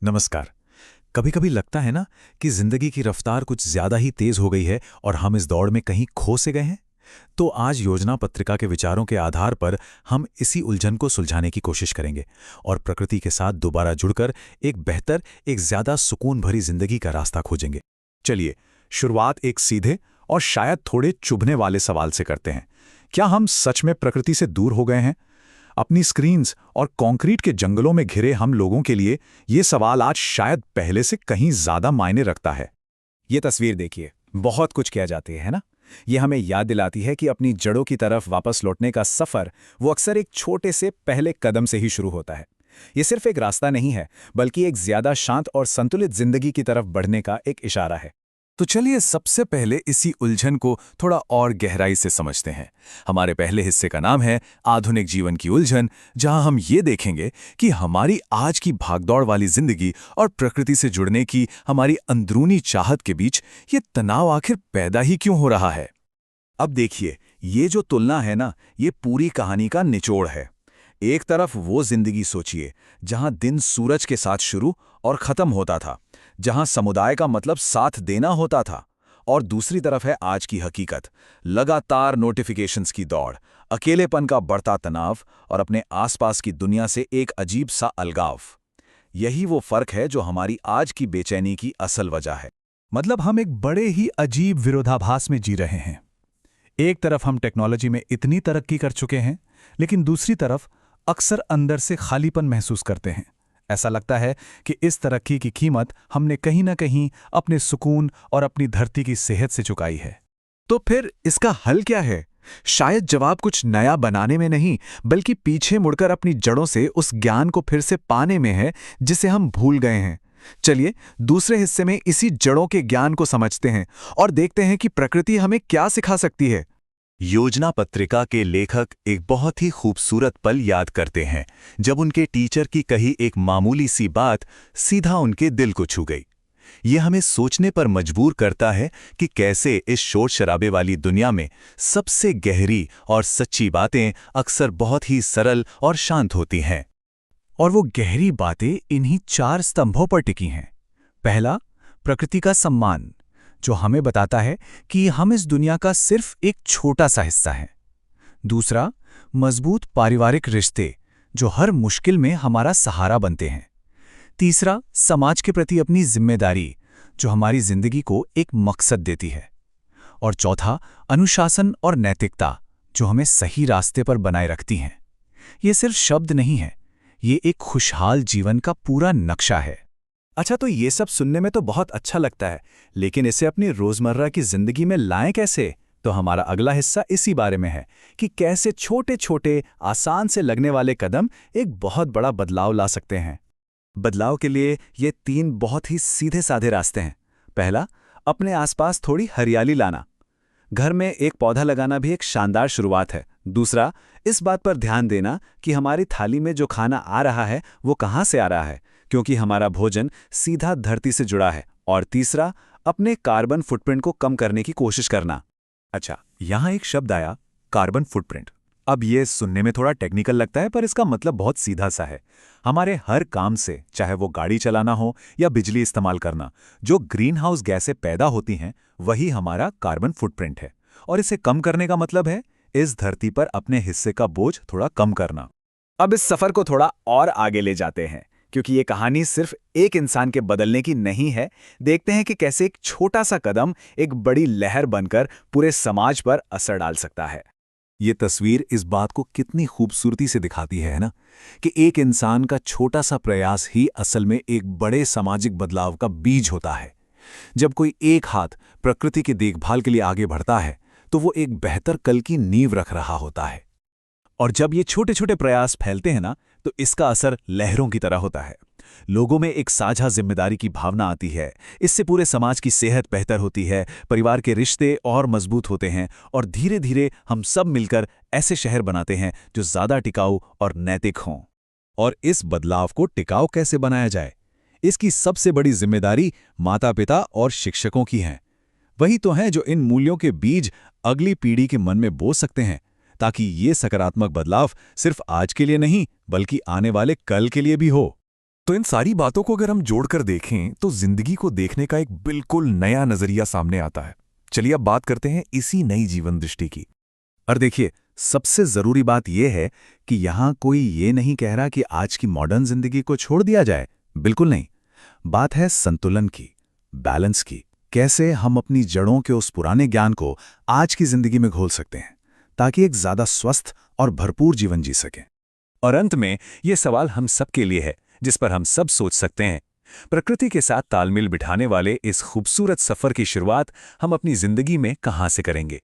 नमस्कार। कभी कभी लगता है ना कि जिंदगी की रफ्तार कुछ ज्यादा ही तेज हो गई है और हम इस दौड़ में कहीं खो से गए हैं। तो आज योजना पत्रिका के विचारों के आधार पर हम इसी उलझन को सुलझाने की कोशिश करेंगे और प्रकृति के साथ दोबारा जुड़कर एक बेहतर, एक ज्यादा सुकून भरी जिंदगी का रास्ता खोजेंगे। चलिए, शुरुआत एक सीधे और शायद थोड़े चुभने वाले सवाल से करते हैं। क्या हम सच में प्रकृति से दूर हो गए हैं? अपनी स्क्रीन्स और कंक्रीट के जंगलों में घिरे हम लोगों के लिए ये सवाल आज शायद पहले से कहीं ज्यादा मायने रखता है। ये तस्वीर देखिए, बहुत कुछ किया जाती है ना। ये हमें याद दिलाती है कि अपनी जड़ों की तरफ वापस लौटने का सफर वो अक्सर एक छोटे से पहले कदम से ही शुरू होता है। ये सिर्फ एक रास्ता नहीं है, बल्कि एक ज्यादा शांत और संतुलित जिंदगी की तरफ बढ़ने का एक इशारा है। तो चलिए सबसे पहले इसी उलझन को थोड़ा और गहराई से समझते हैं। हमारे पहले हिस्से का नाम है आधुनिक जीवन की उलझन, जहां हम ये देखेंगे कि हमारी आज की भागदौड़ वाली जिंदगी और प्रकृति से जुड़ने की हमारी अंदरूनी चाहत के बीच ये तनाव आखिर पैदा ही क्यों हो रहा है। अब देखिए, ये जो तुलना है ना, ये पूरी कहानी का निचोड़ है। एक तरफ वो जिंदगी सोचिए जहां दिन सूरज के साथ शुरू और खत्म होता था, जहां समुदाय का मतलब साथ देना होता था। और दूसरी तरफ है आज की हकीकत, लगातार नोटिफिकेशंस की दौड़, अकेलेपन का बढ़ता तनाव और अपने आसपास की दुनिया से एक अजीब सा अलगाव। यही वो फर्क है जो हमारी आज की बेचैनी की असल वजह है। मतलब हम एक बड़े ही अजीब विरोधाभास में जी रहे हैं। एक तरफ हम टेक्नोलॉजी में इतनी तरक्की कर चुके हैं, लेकिन दूसरी तरफ अक्सर अंदर से खालीपन महसूस करते हैं। ऐसा लगता है कि इस तरक्की की कीमत हमने कहीं ना कहीं अपने सुकून और अपनी धरती की सेहत से चुकाई है। तो फिर इसका हल क्या है? शायद जवाब कुछ नया बनाने में नहीं, बल्कि पीछे मुड़कर अपनी जड़ों से उस ज्ञान को फिर से पाने में है जिसे हम भूल गए हैं। चलिए दूसरे हिस्से में इसी जड़ों के ज्ञान को समझते हैं और देखते हैं कि प्रकृति हमें क्या सिखा सकती है। योजना पत्रिका के लेखक एक बहुत ही खूबसूरत पल याद करते हैं, जब उनके टीचर की कही एक मामूली सी बात सीधा उनके दिल को छू गई। ये हमें सोचने पर मजबूर करता है कि कैसे इस शोर शराबे वाली दुनिया में सबसे गहरी और सच्ची बातें अक्सर बहुत ही सरल और शांत होती हैं। और वो गहरी बातें इन्हीं 4 स्तंभों पर टिकी हैं। पहला, प्रकृति का सम्मान, जो हमें बताता है कि हम इस दुनिया का सिर्फ एक छोटा सा हिस्सा हैं। दूसरा, मजबूत पारिवारिक रिश्ते, जो हर मुश्किल में हमारा सहारा बनते हैं। तीसरा, समाज के प्रति अपनी जिम्मेदारी, जो हमारी जिंदगी को एक मकसद देती है। और चौथा, अनुशासन और नैतिकता, जो हमें सही रास्ते पर बनाए रखती हैं। ये सिर्फ शब्द नहीं है, ये एक खुशहाल जीवन का पूरा नक्शा है। अच्छा, तो ये सब सुनने में तो बहुत अच्छा लगता है, लेकिन इसे अपनी रोजमर्रा की जिंदगी में लाएं कैसे? तो हमारा अगला हिस्सा इसी बारे में है कि कैसे छोटे छोटे आसान से लगने वाले कदम एक बहुत बड़ा बदलाव ला सकते हैं। बदलाव के लिए ये 3 बहुत ही सीधे साधे रास्ते हैं। पहला, अपने आसपास थोड़ी हरियाली लाना। घर में एक पौधा लगाना भी एक शानदार शुरुआत है। दूसरा, इस बात पर ध्यान देना कि हमारी थाली में जो खाना आ रहा है वो कहाँ से आ रहा है, क्योंकि हमारा भोजन सीधा धरती से जुड़ा है। और तीसरा, अपने कार्बन फुटप्रिंट को कम करने की कोशिश करना। अच्छा, यहाँ एक शब्द आया, कार्बन फुटप्रिंट। अब ये सुनने में थोड़ा टेक्निकल लगता है, पर इसका मतलब बहुत सीधा सा है। हमारे हर काम से, चाहे वो गाड़ी चलाना हो या बिजली इस्तेमाल करना, जो ग्रीन हाउस गैसें पैदा होती हैं, वही हमारा कार्बन फुटप्रिंट है। और इसे कम करने का मतलब है इस धरती पर अपने हिस्से का बोझ थोड़ा कम करना। अब इस सफर को थोड़ा और आगे ले जाते हैं, क्योंकि ये कहानी सिर्फ एक इंसान के बदलने की नहीं है। देखते हैं कि कैसे एक छोटा सा कदम एक बड़ी लहर बनकर पूरे समाज पर असर डाल सकता है। ये तस्वीर इस बात को कितनी खूबसूरती से दिखाती है ना, कि एक इंसान का छोटा सा प्रयास ही असल में एक बड़े सामाजिक बदलाव का बीज होता है। जब कोई एक हाथ प्रकृति की देखभाल के लिए आगे बढ़ता है, तो वो एक बेहतर कल की नींव रख रहा होता है। और जब ये छोटे छोटे प्रयास फैलते हैं ना, तो इसका असर लहरों की तरह होता है। लोगों में एक साझा जिम्मेदारी की भावना आती है। इससे पूरे समाज की सेहत बेहतर होती है, परिवार के रिश्ते और मजबूत होते हैं, और धीरे धीरे हम सब मिलकर ऐसे शहर बनाते हैं जो ज्यादा टिकाऊ और नैतिक हों। और इस बदलाव को टिकाऊ कैसे बनाया जाए, इसकी सबसे बड़ी जिम्मेदारी माता-पिता और शिक्षकों की है। वही तो हैं जो इन मूल्यों के बीज अगली पीढ़ी के मन में बो सकते हैं, ताकि ये सकारात्मक बदलाव सिर्फ आज के लिए नहीं, बल्कि आने वाले कल के लिए भी हो। तो इन सारी बातों को अगर हम जोड़कर देखें तो जिंदगी को देखने का एक बिल्कुल नया नजरिया सामने आता है। चलिए अब बात करते हैं इसी नई जीवन दृष्टि की। और देखिए, सबसे जरूरी बात यह है कि यहां कोई ये नहीं कह रहा कि आज की मॉडर्न जिंदगी को छोड़ दिया जाए। बिल्कुल नहीं। बात है संतुलन की, बैलेंस की। कैसे हम अपनी जड़ों के उस पुराने ज्ञान को आज की जिंदगी में घोल सकते हैं ताकि एक ज्यादा स्वस्थ और भरपूर जीवन जी सकें। और अंत में ये सवाल हम सब के लिए है, जिस पर हम सब सोच सकते हैं। प्रकृति के साथ तालमेल बिठाने वाले इस खूबसूरत सफर की शुरुआत हम अपनी जिंदगी में कहां से करेंगे?